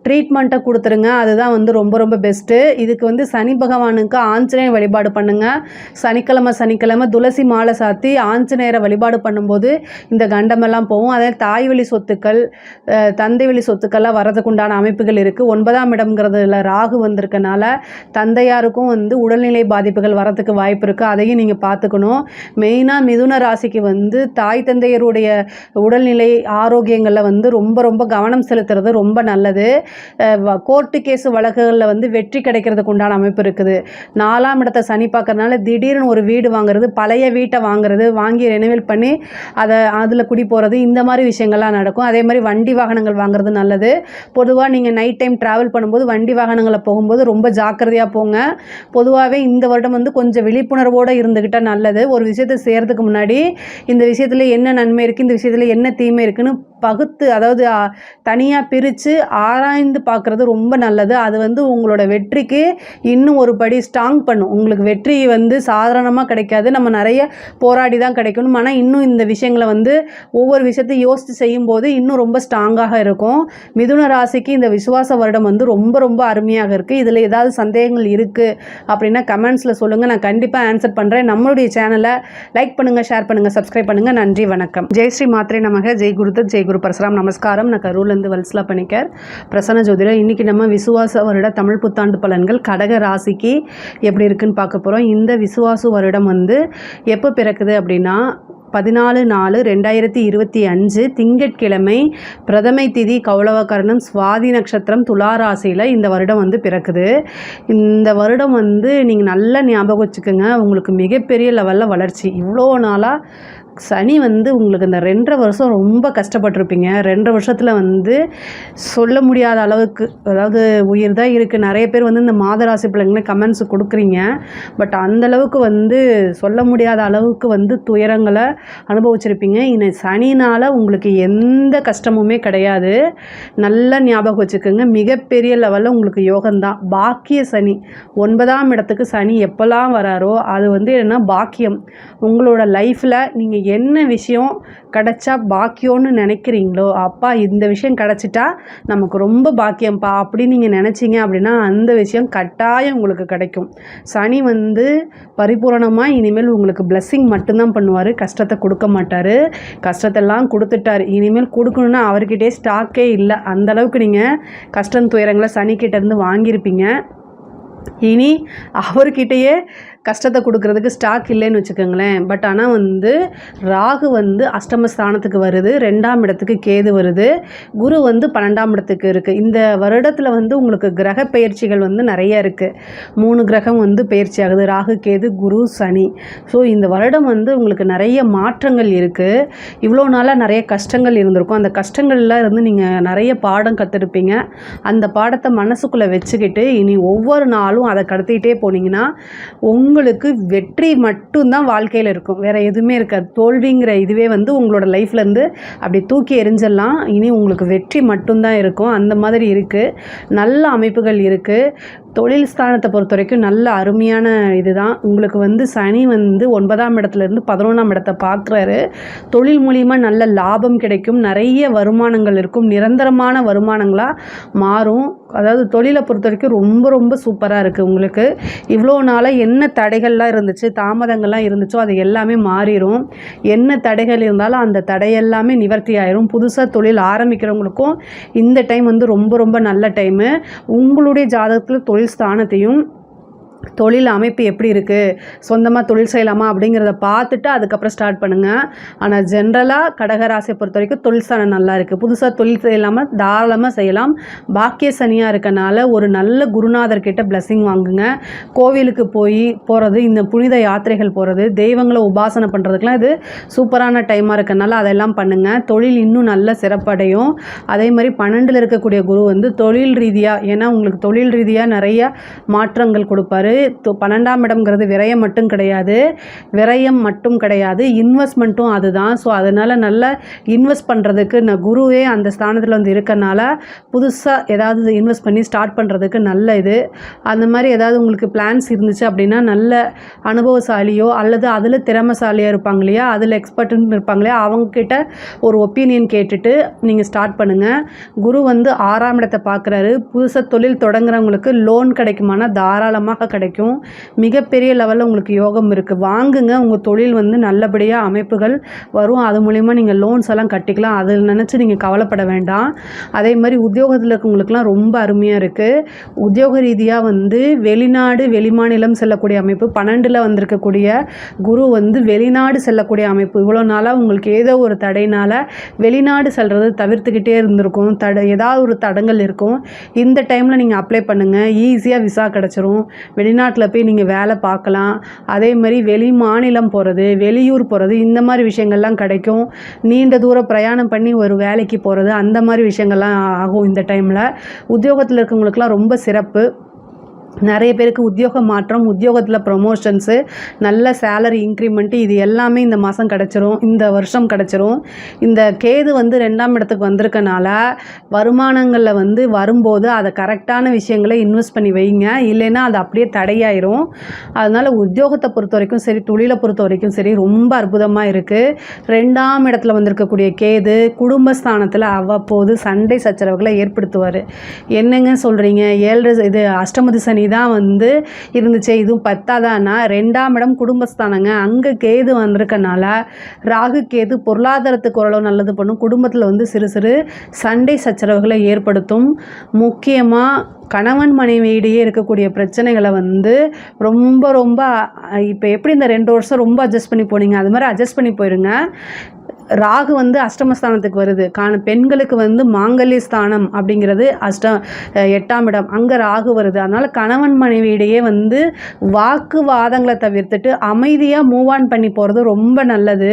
ட்ரீட்மெண்ட்டை கொடுத்துருங்க. அதுதான் வந்து ரொம்ப ரொம்ப பெஸ்ட்டு. இதுக்கு வந்து சனி பகவானுக்கு ஆஞ்சநேயர் வழிபாடு பண்ணுங்கள். சனிக்கிழமை துளசி மாலை சாத்தி ஆஞ்சநேயரை வழிபாடு பண்ணும்போது இந்த கண்டமெல்லாம் போகும். அதே தாய் வழி சொத்துக்கள், தந்தை வழி சொத்துக்கள்லாம் வரதுக்கு உண்டான அமைப்புகள் இருக்குது. 9ஆம் இடம்ங்கிறதுல ராகு வந்திருக்கனால தந்தையாருக்கும் வந்து உடல்நிலை பாதிப்புகள் வரதுக்கு வாய்ப்பு இருக்குது. அதையும் நீங்கள் பார்த்துக்கணும். மெயினாக மிதுன ராசிக்கு வந்து தாய் தந்தையருடைய உடல்நிலை ஆரோக்கியங்களில் வந்து ரொம்ப ரொம்ப கவனம் செலுத்துறது ரொம்ப நல்லது. கோர்ட்டு கேஸு வழக்குகளில் வந்து வெற்றி கிடைக்கிறதுக்கு உண்டான அமைப்பு இருக்குது. 4ஆம் இடத்தை சனி பார்க்கறதுனால திடீர்னு ஒரு வீடு வாங்குறது, பழைய வீட்டை வாங்குறது, வாங்கி ரெனோவேட் பண்ணி அதில் குடி போகிறது, இந்த மாதிரி விஷயங்கள்லாம் நடக்கும். அதே மாதிரி வண்டி வாகனங்கள் வாங்குறது நல்லது. பொதுவாக நீங்கள் நைட் டைம் ட்ராவல் பண்ணும்போது வண்டி வாகனங்களை போகும்போது ரொம்ப ஜாக்கிரதையாக போங்க. பொதுவாகவே இந்த வருடம் வந்து கொஞ்சம் விழிப்புணர்வோடு இருந்துக்கிட்டால் நல்லது. ஒரு விஷயத்தை செய்கிறதுக்கு முன்னாடி இந்த விஷயத்தில் என்ன நன்மை இருக்குது, இந்த விஷயத்தில் என்ன தீமை இருக்குதுன்னு பகுத்து, அதாவது தனியாக பிரித்து ஆராய்ந்து பார்க்குறது ரொம்ப நல்லது. அது வந்து உங்களோட வெற்றிக்கு இன்னும் ஒரு படி ஸ்ட்ராங் பண்ணும். உங்களுக்கு வெற்றி வந்து சாதாரணமாக கிடைக்காது, நம்ம நிறைய போராடி தான் கிடைக்கணும். ஆனால் இன்னும் இந்த விஷயங்களை வந்து ஒவ்வொரு விஷயத்தையும் யோசித்து செய்யும்போது இன்னும் ரொம்ப ஸ்ட்ராங்காக இருக்கும். மிதுன ராசிக்கு இந்த விசுவாச வருடம் வந்து ரொம்ப ரொம்ப அருமையாக இருக்குது. இதில் ஏதாவது சந்தேகங்கள் இருக்குது அப்படின்னா கமெண்ட்ஸில் சொல்லுங்கள், நான் கண்டிப்பாக ஆன்சர் பண்ணுறேன். நம்மளுடைய சேனலை லைக் பண்ணுங்கள், ஷேர் பண்ணுங்கள், சப்ஸ்கிரைப் பண்ணுங்கள். நன்றி, வணக்கம். ஜெய் ஸ்ரீ மாத்ரே நமக. ஜெய் குருதத், ஜெய் குரு பரசுராம். நமஸ்காரம். நான் கரூர்லேருந்து வல்சலா பணிக்கர், பிரசன்ன ஜோதிடர். இன்றைக்கி நம்ம விசுவாச வருட தமிழ் புத்தாண்டு பலன்கள் கடக ராசிக்கு எப்படி இருக்குன்னு பார்க்க போகிறோம். இந்த விசுவாசு வருடம் வந்து எப்போ பிறக்குது அப்படின்னா 14/4/2025 திங்கட்கிழமை பிரதமை திதி கௌளவகரணம் சுவாதி நட்சத்திரம் துலா ராசியில் இந்த வருடம் வந்து பிறக்குது. இந்த வருடம் வந்து நீங்கள் நல்லா ஞாபகம் வச்சுக்கோங்க, உங்களுக்கு மிகப்பெரிய லெவலில் வளர்ச்சி. இவ்வளோ நாளாக சனி வந்து உங்களுக்கு இந்த 2.5 வருஷம் ரொம்ப கஷ்டப்பட்டிருப்பீங்க. 2.5 வருஷத்தில் வந்து சொல்ல முடியாத அளவுக்கு, அதாவது உயிர் தான் இருக்குது. நிறைய பேர் வந்து இந்த மாதராசி பிள்ளைங்களே கமெண்ட்ஸ் கொடுக்குறீங்க. பட் அந்தளவுக்கு வந்து சொல்ல முடியாத அளவுக்கு வந்து துயரங்களை அனுபவிச்சிருப்பீங்க. இந்த சனினால் உங்களுக்கு எந்த கஷ்டமுமே கிடையாது. நல்லா ஞாபகம் வச்சுக்கோங்க, மிகப்பெரிய லெவலில் உங்களுக்கு யோகம்தான். பாக்கிய சனி 9ஆம் இடத்துக்கு சனி எப்போல்லாம் வராரோ அது வந்து என்ன பாக்கியம். உங்களோட லைஃப்பில் நீங்கள் என்ன விஷயம் கிடச்சா பாக்கியம்னு நினைக்கிறீங்களோ, அப்பா இந்த விஷயம் கிடச்சிட்டா நமக்கு ரொம்ப பாக்கியம்ப்பா அப்படின்னு நீங்கள் நினச்சிங்க அப்படின்னா அந்த விஷயம் கட்டாயம் உங்களுக்கு கிடைக்கும். சனி வந்து பரிபூரணமாக இனிமேல் உங்களுக்கு பிளெஸ்ஸிங் மட்டும்தான் பண்ணுவார், கஷ்டத்தை கொடுக்க மாட்டார். கஷ்டத்தெல்லாம் கொடுத்துட்டார், இனிமேல் கொடுக்கணுன்னா அவர்கிட்டே ஸ்டாக்கே இல்லை. அந்தளவுக்கு நீங்கள் கஷ்டம் துயரங்களை சனிக்கிட்டேருந்து வாங்கியிருப்பீங்க. இனி அவர்கிட்டயே கஷ்டத்தை கொடுக்கறதுக்கு ஸ்டாக் இல்லைன்னு வச்சுக்கோங்களேன். பட் ஆனால் வந்து ராகு வந்து அஷ்டமஸ்தானத்துக்கு வருது, 2ஆம் இடத்துக்கு கேது வருது, குரு வந்து 12ஆம் இடத்துக்கு இருக்குது. இந்த வருடத்தில் வந்து உங்களுக்கு கிரக பெயர்ச்சிகள் வந்து நிறைய இருக்குது. 3 கிரகம் வந்து பெயர்ச்சி ஆகுது, ராகு கேது குரு சனி. ஸோ இந்த வருடம் வந்து உங்களுக்கு நிறைய மாற்றங்கள் இருக்குது. இவ்வளோ நாளாக நிறைய கஷ்டங்கள் இருந்திருக்கும். அந்த கஷ்டங்கள்ல இருந்து நீங்கள் நிறைய பாடம் கற்றுருப்பீங்க. அந்த பாடத்தை மனசுக்குள்ளே வச்சுக்கிட்டு இனி ஒவ்வொரு நாளும் அதை கடத்திக்கிட்டே போனீங்கன்னா உங்களுக்கு வெற்றி மட்டும்தான் வாழ்க்கையில் இருக்கும், வேறு எதுவுமே இருக்காது. தோல்விங்கிற இதுவே வந்து உங்களோட லைஃப்லேருந்து அப்படி தூக்கி எறிஞ்சிடலாம். இனி உங்களுக்கு வெற்றி மட்டும்தான் இருக்கும். அந்த மாதிரி இருக்குது, நல்ல அமைப்புகள் இருக்குது. தொழில் ஸ்தானத்தை பொறுத்த வரைக்கும் நல்ல அருமையான இதுதான். உங்களுக்கு வந்து சனி வந்து 9ஆம் இடத்துலேருந்து 11ஆம் இடத்தை பார்க்குறாரு. தொழில் மூலியமாக நல்ல லாபம் கிடைக்கும், நிறைய வருமானங்கள் இருக்கும், நிரந்தரமான வருமானங்களாக மாறும். அதாவது தொழிலை பொறுத்த வரைக்கும் ரொம்ப ரொம்ப சூப்பராக இருக்குது. உங்களுக்கு இவ்வளோ நாளாக என்ன தடைகள்லாம் இருந்துச்சு, தாமதங்கள்லாம் இருந்துச்சோ அது எல்லாமே மாறிடும். என்ன தடைகள் இருந்தாலும் அந்த தடையெல்லாமே நிவர்த்தி ஆயிரும். புதுசாக தொழில் ஆரம்பிக்கிறவங்களுக்கும் இந்த டைம் வந்து ரொம்ப ரொம்ப நல்ல டைமு. உங்களுடைய ஜாதகத்தில் தொழில் ஸ்தானத்தையும் தொழில் அமைப்பு எப்படி இருக்குது, சொந்தமாக தொழில் செய்யலாமா அப்படிங்கிறத பார்த்துட்டு அதுக்கப்புறம் ஸ்டார்ட் பண்ணுங்கள். ஆனால் ஜென்ரலாக கடகராசியை பொறுத்த வரைக்கும் தொழில் ஸ்தானம் நல்லா இருக்குது. புதுசாக தொழில் செய்யலாமல் தாராளமாக செய்யலாம். பாக்கிய சனியாக இருக்கனால ஒரு நல்ல குருநாதர்கிட்ட பிளஸ்ஸிங் வாங்குங்க. கோவிலுக்கு போகிறது, இந்த புனித யாத்திரைகள் போகிறது, தெய்வங்களை உபாசனை பண்ணுறதுக்கெலாம் இது சூப்பரான டைமாக இருக்கனால அதெல்லாம் பண்ணுங்கள். தொழில் இன்னும் நல்ல சிறப்படையும். அதே மாதிரி 12ல் இருக்கக்கூடிய குரு வந்து தொழில் ரீதியாக, ஏன்னா உங்களுக்கு தொழில் ரீதியாக நிறைய மாற்றங்கள் கொடுப்பாரு. 12ஆம் இடம்ங்கிறது விரயம் மட்டும் கிடையாது, இன்வெஸ்ட்மெண்ட்டும் அதுதான். ஸோ அதனால் நல்ல இன்வெஸ்ட் பண்ணுறதுக்கு குருவே அந்த ஸ்தானத்தில் வந்து இருக்கனால புதுசாக ஏதாவது இன்வெஸ்ட் பண்ணி ஸ்டார்ட் பண்ணுறதுக்கு நல்ல இது. அந்த மாதிரி ஏதாவது உங்களுக்கு பிளான்ஸ் இருந்துச்சு அப்படின்னா நல்ல அனுபவசாலியோ அல்லது அதில் திறமைசாலியாக இருப்பாங்க இல்லையா, அதில் எக்ஸ்பர்ட்டுன்னு இருப்பாங்க இல்லையா, அவங்கக்கிட்ட ஒரு ஒப்பீனியன் கேட்டுட்டு நீங்கள் ஸ்டார்ட் பண்ணுங்கள். குரு வந்து 6ஆம் இடத்தை பார்க்குறாரு. புதுசாக தொழில் தொடங்குறவங்களுக்கு லோன் கிடைக்குமானா தாராளமாக கிடைக்கும். மிகப்பெரிய லெவலில் உங்களுக்கு யோகம் இருக்குது. வாங்குங்க, உங்கள் தொழில் வந்து நல்லபடியாக அமைப்புகள் வரும். அது மூலிமா நீங்கள் லோன்ஸ் எல்லாம் கட்டிக்கலாம். அதில் நினச்சி நீங்கள் கவலைப்பட வேண்டாம். அதே மாதிரி உத்தியோகத்தில் இருக்கவங்களுக்குலாம் ரொம்ப அருமையாக இருக்குது. உத்தியோக ரீதியாக வந்து வெளிநாடு வெளிமாநிலம் செல்லக்கூடிய அமைப்பு, 12ல் வந்திருக்கக்கூடிய குரு வந்து வெளிநாடு செல்லக்கூடிய அமைப்பு. இவ்வளோ நாளாக உங்களுக்கு ஏதோ ஒரு தடையினால் வெளிநாடு செல்வது தவிர்த்துக்கிட்டே இருந்திருக்கும், ஏதாவது ஒரு தடங்கள் இருக்கும். இந்த டைமில் நீங்கள் அப்ளை பண்ணுங்கள், ஈஸியாக விசா கிடச்சிரும். வெளிநாட்டில் போய் நீங்கள் வேலை பார்க்கலாம். அதே மாதிரி வெளி மாநிலம் போகிறது, வெளியூர் போகிறது, இந்த மாதிரி விஷயங்கள்லாம் கிடைக்கும். நீண்ட தூரம் பிரயாணம் பண்ணி ஒரு வேலைக்கு போகிறது, அந்த மாதிரி விஷயங்கள்லாம் ஆகும் இந்த டைமில். உத்தியோகத்தில் இருக்கவங்களுக்குலாம் ரொம்ப சிறப்பு. நிறைய பேருக்கு உத்தியோக மாற்றம், உத்தியோகத்தில் ப்ரொமோஷன்ஸு, நல்ல சேலரி இன்க்ரிமெண்ட்டு, இது எல்லாமே இந்த மாதம் கிடச்சிரும், இந்த வருஷம் கிடச்சிரும். இந்த கேது வந்து 2ஆம் இடத்துக்கு வந்திருக்கனால வருமானங்களில் வந்து வரும்போது அதை கரெக்டான விஷயங்களை இன்வெஸ்ட் பண்ணி வைங்க, இல்லைன்னா அது அப்படியே தடையாயிரும். அதனால் உத்தியோகத்தை பொறுத்த வரைக்கும் சரி, தொழிலை பொறுத்த வரைக்கும் சரி ரொம்ப அற்புதமாக இருக்குது. 2ஆம் இடத்துல வந்திருக்கக்கூடிய கேது குடும்பஸ்தானத்தில் அவ்வப்போது சண்டை சச்சரவுகளை ஏற்படுத்துவார். என்னங்க சொல்கிறீங்க, 7 இது அஷ்டமதி சனி தான் வந்து இருந்துச்சு, இதுவும் 10ஆதானா? 2ஆம் இடம் குடும்பஸ்தானங்க, அங்கே கேது வந்திருக்கனால ராகு கேது பொருளாதாரத்துக்கு ஓரளவு நல்லது பண்ணும். குடும்பத்தில் வந்து சிறு சிறு சண்டை சச்சரவுகளை ஏற்படுத்தும். முக்கியமாக கணவன் மனைவியிடையே இருக்கக்கூடிய பிரச்சனைகளை வந்து ரொம்ப ரொம்ப இப்போ எப்படி இந்த 2 வருஷம் ரொம்ப அட்ஜஸ்ட் பண்ணி போனீங்க, அது மாதிரி அட்ஜஸ்ட் பண்ணி போயிருங்க. ராகு வந்து அஷ்டமஸ்தானத்துக்கு வருது. பெண்களுக்கு வந்து மாங்கல்ய ஸ்தானம் அப்படிங்கிறது 8ஆம் இடம், அங்கே ராகு வருது. அதனால் கணவன் மனைவியிடையே வந்து வாக்குவாதங்களை தவிர்த்துட்டு அமைதியாக மூவ் ஆன் பண்ணி போகிறது ரொம்ப நல்லது.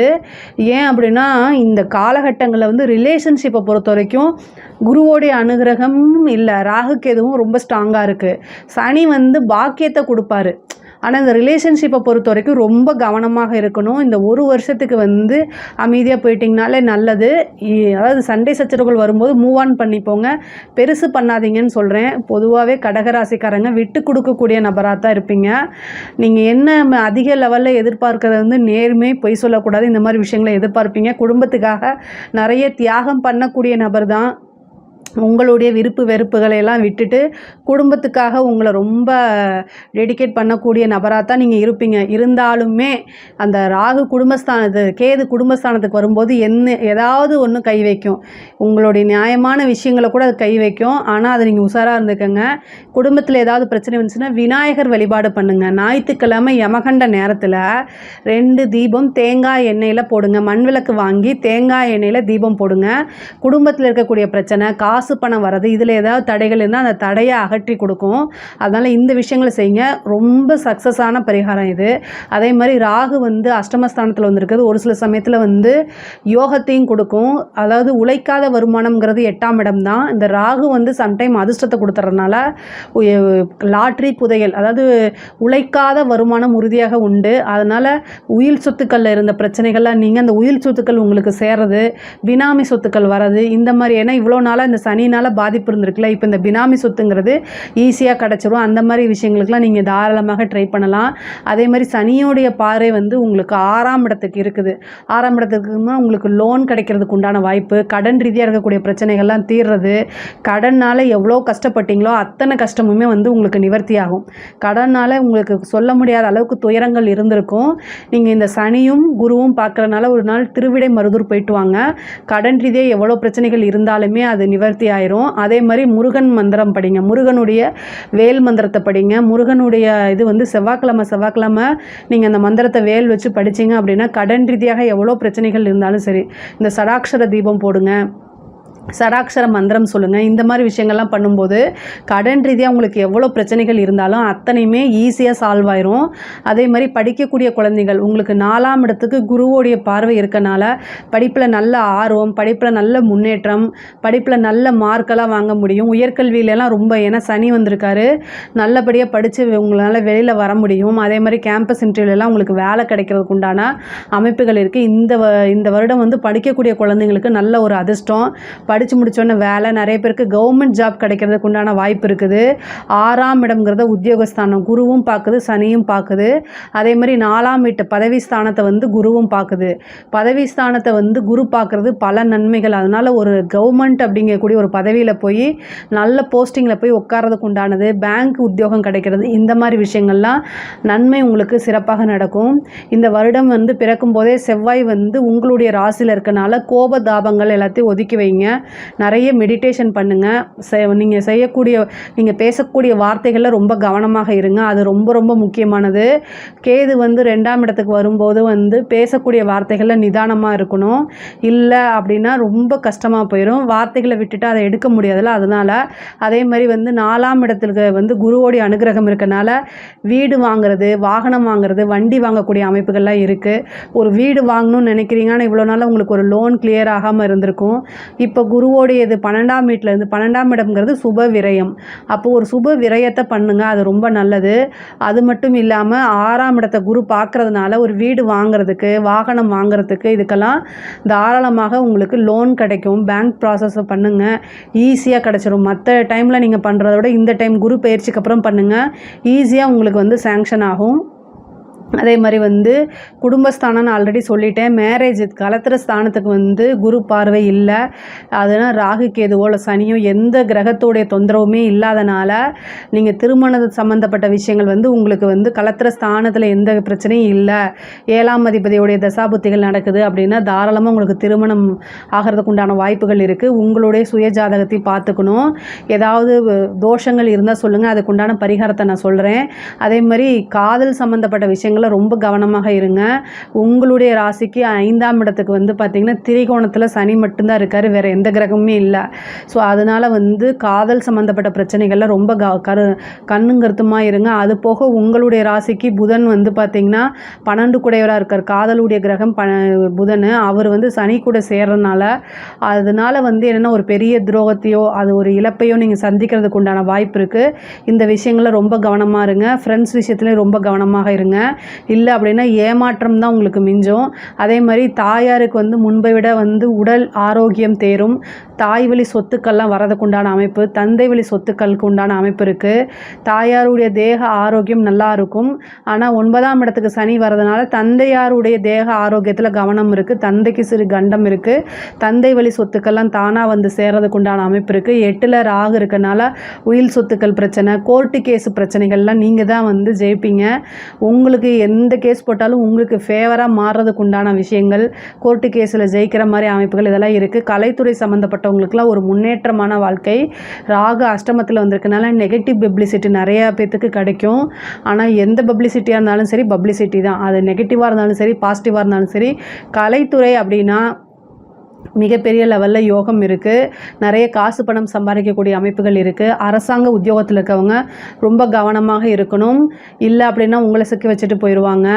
ஏன் அப்படின்னா இந்த காலகட்டங்களில் வந்து ரிலேஷன்ஷிப்பை பொறுத்த வரைக்கும் குருவோடைய அனுகிரகமும் இல்லை, ராகுக்கு எதுவும் ரொம்ப ஸ்ட்ராங்காக இருக்குது. சனி வந்து பாக்கியத்தை கொடுப்பாரு. ஆனால் இந்த ரிலேஷன்ஷிப்பை பொறுத்த வரைக்கும் ரொம்ப கவனமாக இருக்கணும். இந்த ஒரு வருஷத்துக்கு வந்து அமைதியாக போயிட்டிங்கனாலே நல்லது. அதாவது சண்டை சச்சரவுகள் வரும்போது மூவ் ஆன் பண்ணிப்போங்க, பெருசு பண்ணாதீங்கன்னு சொல்கிறேன். பொதுவாகவே கடகராசிக்காரங்க விட்டு கொடுக்கக்கூடிய நபராக தான் இருப்பீங்க. நீங்கள் என்ன அதிக லெவலில் எதிர்பார்க்கறது வந்து நேர்மை, பொய் சொல்லக்கூடாது, இந்த மாதிரி விஷயங்களை எதிர்பார்ப்பீங்க. குடும்பத்துக்காக நிறைய தியாகம் பண்ணக்கூடிய நபர் தான். உங்களுடைய விருப்பு வெறுப்புகளை எல்லாம் விட்டுட்டு குடும்பத்துக்காக உங்களை ரொம்ப டெடிகேட் பண்ணக்கூடிய நபராக தான் நீங்கள் இருப்பீங்க. இருந்தாலுமே அந்த ராகு கேது குடும்பஸ்தானத்துக்கு வரும்போது ஏதாவது ஒன்று கை வைக்கும். உங்களுடைய நியாயமான விஷயங்களை கூட அது கை வைக்கும். ஆனால் அதை நீங்கள் உஷாராக இருந்துக்கங்க. குடும்பத்தில் ஏதாவது பிரச்சனை வந்துச்சுன்னா விநாயகர் வழிபாடு பண்ணுங்கள். ஞாயிற்றுக்கிழமை யமகண்ட நேரத்தில் 2 தீபம் தேங்காய் எண்ணெயில் போடுங்க. மண் விளக்கு வாங்கி தேங்காய் எண்ணெயில் தீபம் போடுங்க. குடும்பத்தில் இருக்கக்கூடிய பிரச்சனை, காசு பணம் வர்றது, இதில் ஏதாவது தடைகள் இருந்தால் அந்த தடையை அகற்றி கொடுக்கும். அதனால் இந்த விஷயங்களை செய்யுங்க. ரொம்ப சக்ஸஸான பரிகாரம் இது. அதே மாதிரி ராகு அஷ்டமஸ்தானத்தில் வந்திருக்கிறது ஒரு சில சமயத்தில் யோகத்தையும் கொடுக்கும். அதாவது உழைக்காத வருமானம்ங்கிறது 8ஆம் இடம் தான். இந்த ராகு சம்டைம் அதிர்ஷ்டத்தை கொடுத்துறதுனால லாட்ரி புதையல், அதாவது உழைக்காத வருமானம் உறுதியாக உண்டு. அதனால் உயில் சொத்துக்களில் இருந்த பிரச்சனைகள்லாம் நீங்கள் அந்த உயில் சொத்துக்கள் உங்களுக்கு சேர்றது, பினாமி சொத்துக்கள் வர்றது, இந்த மாதிரி. ஏன்னா இவ்வளோ நாளாக இந்த சனினால் பாதிப்பு இருந்திருக்குல்ல, இப்போ இந்த பினாமி சொத்துங்கிறது ஈஸியாக கிடச்சிரும். அந்த மாதிரி விஷயங்களுக்கெல்லாம் நீங்கள் தாராளமாக ட்ரை பண்ணலாம். அதே மாதிரி சனியோடைய பார்வை உங்களுக்கு 6ஆம் இடத்துக்கு இருக்குது. 6ஆம் இடத்துக்குன்னா உங்களுக்கு லோன் கிடைக்கிறதுக்கு உண்டான வாய்ப்பு, கடன் ரீதியாக இருக்கக்கூடிய பிரச்சனைகள்லாம் தீர்றது, கடனால் எவ்வளோ கஷ்டப்பட்டீங்களோ அத்தனை கஷ்டமுமே உங்களுக்கு நிவர்த்தி ஆகும். கடனால் உங்களுக்கு சொல்ல முடியாத அளவுக்கு துயரங்கள் இருந்திருக்கும். நீங்கள் இந்த சனியும் குருவும் பார்க்குறதுனால ஒரு நாள் திருவிடை மருதூர் போயிட்டு வாங்க. கடன் ரீதியாக எவ்வளோ பிரச்சனைகள் இருந்தாலுமே அது நிவர்த்தி ஆயிரும். அதே மாதிரி முருகன் மந்திரம் படிங்க. முருகனுடைய வேல் மந்திரத்தை படிங்க. முருகனுடைய இது செவ்வாய்க்கிழமை நீங்கள் அந்த மந்திரத்தை வேல் வச்சு படிச்சிங்க அப்படின்னா கடன் ரீதியாக எவ்வளோ பிரச்சனைகள் இருந்தாலும் சரி, இந்த சடாட்சர தீபம் போடுங்க, சடாட்சர மந்திரம் சொல்லுங்கள். இந்த மாதிரி விஷயங்கள்லாம் பண்ணும்போது கடன் ரீதியாக உங்களுக்கு எவ்வளோ பிரச்சனைகள் இருந்தாலும் அத்தனையுமே ஈஸியாக சால்வ் ஆயிரும். அதே மாதிரி படிக்கக்கூடிய குழந்தைகள், உங்களுக்கு 4ஆம் இடத்துக்கு குருவோடைய பார்வை இருக்கனால படிப்பில் நல்ல ஆர்வம், படிப்பில் நல்ல முன்னேற்றம், படிப்பில் நல்ல மார்க்கெல்லாம் வாங்க முடியும். உயர்கல்வியிலலாம் ரொம்ப, ஏன்னா சனி வந்திருக்காரு, நல்லபடியாக படித்து உங்களால் வெளியில் வர முடியும். அதே மாதிரி கேம்பஸ் இன்டர்வியூலாம் உங்களுக்கு வேலை கிடைக்கிறதுக்கு உண்டான அமைப்புகள் இருக்குது. இந்த வருடம் படிக்கக்கூடிய குழந்தைங்களுக்கு நல்ல ஒரு அதிர்ஷ்டம். படித்து முடித்தோன்னே வேலை, நிறைய பேருக்கு கவர்மெண்ட் ஜாப் கிடைக்கிறதுக்கு உண்டான வாய்ப்பு இருக்குது. 6ஆம் இடம்ங்கிறத உத்தியோகஸ்தானம் குருவும் பார்க்குது, சனியும் பார்க்குது. அதே மாதிரி 4ஆம் வீட்டு பதவி ஸ்தானத்தை குருவும் பார்க்குது. பதவி ஸ்தானத்தை குரு பார்க்குறது பல நன்மைகள். அதனால் ஒரு கவர்மெண்ட் அப்படிங்கக்கூடிய ஒரு பதவியில் போய் நல்ல போஸ்டிங்கில் போய் உட்காரதுக்கு உண்டானது, பேங்க் உத்தியோகம் கிடைக்கிறது, இந்த மாதிரி விஷயங்கள்லாம் நன்மை உங்களுக்கு சிறப்பாக நடக்கும். இந்த வருடம் பிறக்கும் போதே செவ்வாய் உங்களுடைய ராசியில் இருக்கனால கோப தாபங்கள் எல்லாத்தையும் ஒதுக்கி வைங்க. நிறைய மெடிடேஷன் பண்ணுங்கள். நீங்கள் பேசக்கூடிய வார்த்தைகளில் ரொம்ப கவனமாக இருங்க. அது ரொம்ப ரொம்ப முக்கியமானது. கேது 2ஆம் இடத்துக்கு வரும்போது பேசக்கூடிய வார்த்தைகளில் நிதானமாக இருக்கணும். இல்லை அப்படின்னா ரொம்ப கஷ்டமாக போயிடும். வார்த்தைகளை விட்டுட்டு அதை எடுக்க முடியாதுல்ல, அதனால். அதே மாதிரி 4ஆம் இடத்துக்கு குருவோடைய அனுகிரகம் இருக்கனால வீடு வாங்குறது, வாகனம் வாங்குறது, வண்டி வாங்கக்கூடிய அமைப்புகள்லாம் இருக்குது. ஒரு வீடு வாங்கணும்னு நினைக்கிறீங்க, ஆனால் இவ்வளோ நாள் உங்களுக்கு ஒரு லோன் கிளியர் ஆகாமல் இருந்திருக்கும். இப்போ குருவோடையது 12ஆம் வீட்டிலேருந்து, 12ஆம் இடம்ங்கிறது சுப விரயம். அப்போது ஒரு சுப விரயத்தை பண்ணுங்கள், அது ரொம்ப நல்லது. அது மட்டும் இல்லாமல் 6ஆம் இடத்தை குரு பார்க்குறதுனால ஒரு வீடு வாங்குறதுக்கு, வாகனம் வாங்குறதுக்கு, இதுக்கெல்லாம் தாராளமாக உங்களுக்கு லோன் கிடைக்கும். பேங்க் ப்ராசஸை பண்ணுங்கள், ஈஸியாக கிடச்சிரும். மற்ற டைமில் நீங்கள் பண்ணுறத விட இந்த டைம் குரு பயிற்சிக்கு அப்புறம் பண்ணுங்கள், ஈஸியாக உங்களுக்கு சேங்ஷன் ஆகும். அதே மாதிரி குடும்பஸ்தானம்னு ஆல்ரெடி சொல்லிட்டேன். மேரேஜ் கலத்திர ஸ்தானத்துக்கு குரு பார்வை இல்லை. அதனால் ராகு கேதுவோ இல்லை சனியோ எந்த கிரகத்தோடைய தொந்தரவுமே இல்லாதனால நீங்கள் திருமண சம்மந்தப்பட்ட விஷயங்கள் உங்களுக்கு கலத்திர ஸ்தானத்தில் எந்த பிரச்சனையும் இல்லை, 7ஆம் அதிபதியோடைய தசாபுத்திகள் நடக்குது அப்படின்னா தாராளமாக உங்களுக்கு திருமணம் ஆகிறதுக்கு உண்டான வாய்ப்புகள் இருக்குது. உங்களுடைய சுய ஜாதகத்தையும் பார்த்துக்கணும். ஏதாவது தோஷங்கள் இருந்தால் சொல்லுங்கள், அதுக்குண்டான பரிகாரத்தை நான் சொல்கிறேன். அதே மாதிரி காதல் சம்மந்தப்பட்ட விஷயங்கள் ரொம்ப கவனமாக இருங்க. உங்களுடைய ராசிக்கு 5ஆம் இடத்துக்கு பார்த்திங்கன்னா திரிகோணத்தில் சனி மட்டும்தான் இருக்கார், வேறு எந்த கிரகமுமே இல்லை. ஸோ அதனால் காதல் சம்மந்தப்பட்ட பிரச்சனைகளில் ரொம்ப கண்ணும் கருத்துமாக இருங்க. அது போக உங்களுடைய ராசிக்கு புதன் பார்த்திங்கன்னா 12 குடையவராக இருக்கார். காதலுடைய கிரகம் புதன். அவர் சனி கூட சேர்றதுனால அதனால் என்னென்னா ஒரு பெரிய துரோகத்தையோ அது ஒரு இழப்பையோ நீங்கள் சந்திக்கிறதுக்கு உண்டான வாய்ப்பு இருக்குது. இந்த விஷயங்களில் ரொம்ப கவனமாக இருங்க. ஃப்ரெண்ட்ஸ் விஷயத்துலேயும் ரொம்ப கவனமாக இருங்க. இல்லை அப்படின்னா ஏமாற்றம் தான் உங்களுக்கு மிஞ்சும். அதே மாதிரி தாயாருக்கு வந்து முன்பை விட வந்து உடல் ஆரோக்கியம் தேரும். தாய் வழி சொத்துக்கள்லாம் வரதுக்கு உண்டான அமைப்பு, தந்தை வழி சொத்துக்களுக்கு உண்டான அமைப்பு இருக்குது. தாயாருடைய தேக ஆரோக்கியம் நல்லா இருக்கும். ஆனால் 9ஆம் இடத்துக்கு சனி வரதுனால தந்தையாருடைய தேக ஆரோக்கியத்தில் கவனம் இருக்குது. தந்தைக்கு சிறு கண்டம் இருக்குது. தந்தை வழி சொத்துக்கள்லாம் தானாக வந்து சேர்றதுக்கு உண்டான அமைப்பு இருக்குது. 8ல் ராகு இருக்கனால உயில் சொத்துக்கள் பிரச்சனை, கோர்ட்டு கேஸ் பிரச்சனைகள்லாம் நீங்கள் தான் வந்து ஜெயிப்பீங்க. உங்களுக்கு எந்த கேஸ் போட்டாலும் உங்களுக்கு ஃபேவராக மாறுறதுக்கு உண்டான விஷயங்கள், கோர்ட்டு கேஸில் ஜெயிக்கிற மாதிரி அமைப்புகள் இதெல்லாம் இருக்குது. கலைத்துறை சம்மந்தப்பட்டவங்களுக்குலாம் ஒரு முன்னேற்றமான வாழ்க்கை. ராகு அஷ்டமத்தில் வந்திருக்கனால நெகட்டிவ் பப்ளிசிட்டி நிறையா பேத்துக்கு கிடைக்கும். ஆனால் எந்த பப்ளிசிட்டியாக இருந்தாலும் சரி பப்ளிசிட்டி தான். அது நெகட்டிவாக இருந்தாலும் சரி பாசிட்டிவாக இருந்தாலும் சரி. கலைத்துறை அப்படின்னா மிகப்பெரிய லெவலில் யோகம் இருக்குது. நிறைய காசு பணம் சம்பாதிக்கக்கூடிய அமைப்புகள் இருக்குது. அரசாங்க உத்தியோகத்தில் இருக்கவங்க ரொம்ப கவனமாக இருக்கணும். இல்லை அப்படின்னா உங்களை சிக்க வச்சுட்டு போயிடுவாங்க.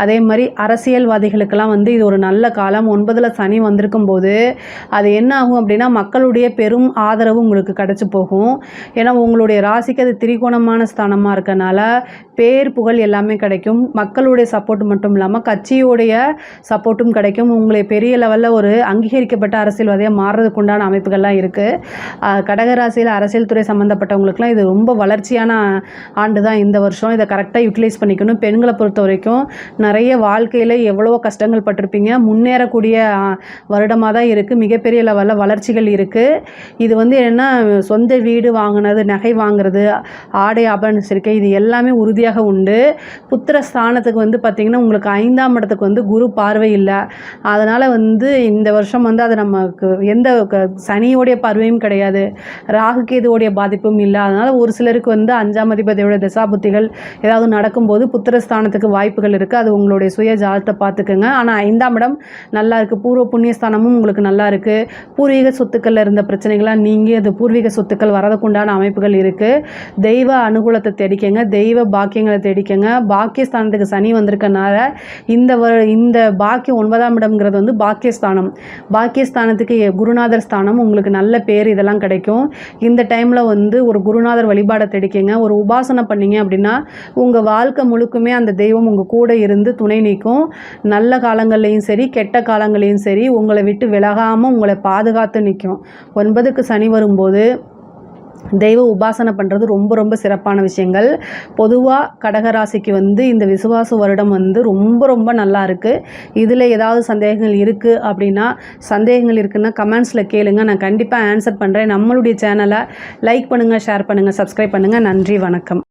அதே மாதிரி அரசியல்வாதிகளுக்கெல்லாம் வந்து இது ஒரு நல்ல காலம். 9ல் சனி வந்திருக்கும் போது அது என்ன ஆகும் அப்படின்னா மக்களுடைய பெரும் ஆதரவு உங்களுக்கு கிடச்சி போகும். ஏன்னா உங்களுடைய ராசிக்கு அது திரிகோணமான ஸ்தானமாக இருக்கனால பேர் புகழ் எல்லாமே கிடைக்கும். மக்களுடைய சப்போர்ட் மட்டும் இல்லாமல் கட்சியோடைய சப்போர்ட்டும் கிடைக்கும். உங்களை பெரிய லெவலில் ஒரு அங்கீகரிக்கப்பட்ட அரசியல்வாதியாக மாறுறதுக்கு உண்டான அமைப்புகள்லாம் இருக்குது. கடகராசியில் அரசியல் துறை சம்மந்தப்பட்டவங்களுக்குலாம் இது ரொம்ப வளர்ச்சியான ஆண்டு தான் இந்த வருஷம். இதை கரெக்டாக யூட்டிலைஸ் பண்ணிக்கணும். பெண்களை பொறுத்த வரைக்கும் நிறைய வாழ்க்கையில் எவ்வளவோ கஷ்டங்கள் பட்டிருப்பீங்க. முன்னேறக்கூடிய வருடமாக தான் இருக்குது. மிகப்பெரிய லெவலில் வளர்ச்சிகள் இருக்குது. இது வந்து என்னென்னா சொந்த வீடு வாங்கினது, நகை வாங்குறது, ஆடை ஆபரண சேர்க்கை இது எல்லாமே உறுதியாக உண்டு. புத்திர ஸ்தானத்துக்கு வந்து பார்த்திங்கன்னா உங்களுக்கு 5ஆம் இடத்துக்கு வந்து குரு பார்வை இல்லை. அதனால் வந்து இந்த வருஷம் வந்து அது நமக்கு எந்த சனியோடைய பார்வையும் கிடையாது, ராகு கேதுவோடைய பாதிப்பும் இல்லை. அதனால் ஒரு சிலருக்கு வந்து 5ஆம் அதிபதியோட தசாபுத்திகள் ஏதாவது நடக்கும்போது புத்திரஸ்தானத்துக்கு வாய்ப்புகள் இருக்குது. அது உங்களுடைய சுய ஜாதகத்தை பார்த்துக்குங்க. ஆனால் 5ஆம் இடம் நல்லா இருக்குது. பூர்வ புண்ணியஸ்தானமும் உங்களுக்கு நல்லா இருக்குது. பூர்வீக சொத்துக்களில் இருந்த பிரச்சனைகளாக நீங்கி அது பூர்வீக சொத்துக்கள் வரதுக்குண்டான அமைப்புகள் இருக்குது. தெய்வ அனுகூலத்தை தேடிக்கங்க. தெய்வ பாக்கியங்களை தேடிக்கங்க. பாக்கியஸ்தானத்துக்கு சனி வந்திருக்கனால இந்த பாக்கியம் 9ஆம் இடம்ங்கிறது வந்து பாக்கியஸ்தானம். பாக்கியஸ்தானத்துக்கு குருநாதர் ஸ்தானம். உங்களுக்கு நல்ல பேர் இதெல்லாம் கிடைக்கும். இந்த டைமில் வந்து ஒரு குருநாதர் வழிபாடை தேடிக்கங்க. ஒரு உபாசனை பண்ணிங்க அப்படின்னா உங்கள் வாழ்க்கை முழுக்குமே அந்த தெய்வம் உங்கள் கூட இருந்து துணை நீக்கும். நல்ல காலங்கள்லையும் சரி கெட்ட காலங்களையும் சரி உங்களை விட்டு விலகாமல் உங்களை பாதுகாத்து நிற்கும். 9க்கு சனி வரும்போது தெய்வ உபாசனை பண்ணுறது ரொம்ப ரொம்ப சிறப்பான விஷயங்கள். பொதுவாக கடகராசிக்கு வந்து இந்த விசுவாச வருடம் வந்து ரொம்ப ரொம்ப நல்லா இருக்குது. இதில் ஏதாவது சந்தேகங்கள் இருக்குது அப்படின்னா சந்தேகங்கள் இருக்குன்னா கமெண்ட்ஸில் கேளுங்க. நான் கண்டிப்பாக ஆன்சர் பண்ணுறேன். நம்மளுடைய சேனலை லைக் பண்ணுங்கள், ஷேர் பண்ணுங்கள், சப்ஸ்கிரைப் பண்ணுங்கள். நன்றி, வணக்கம்.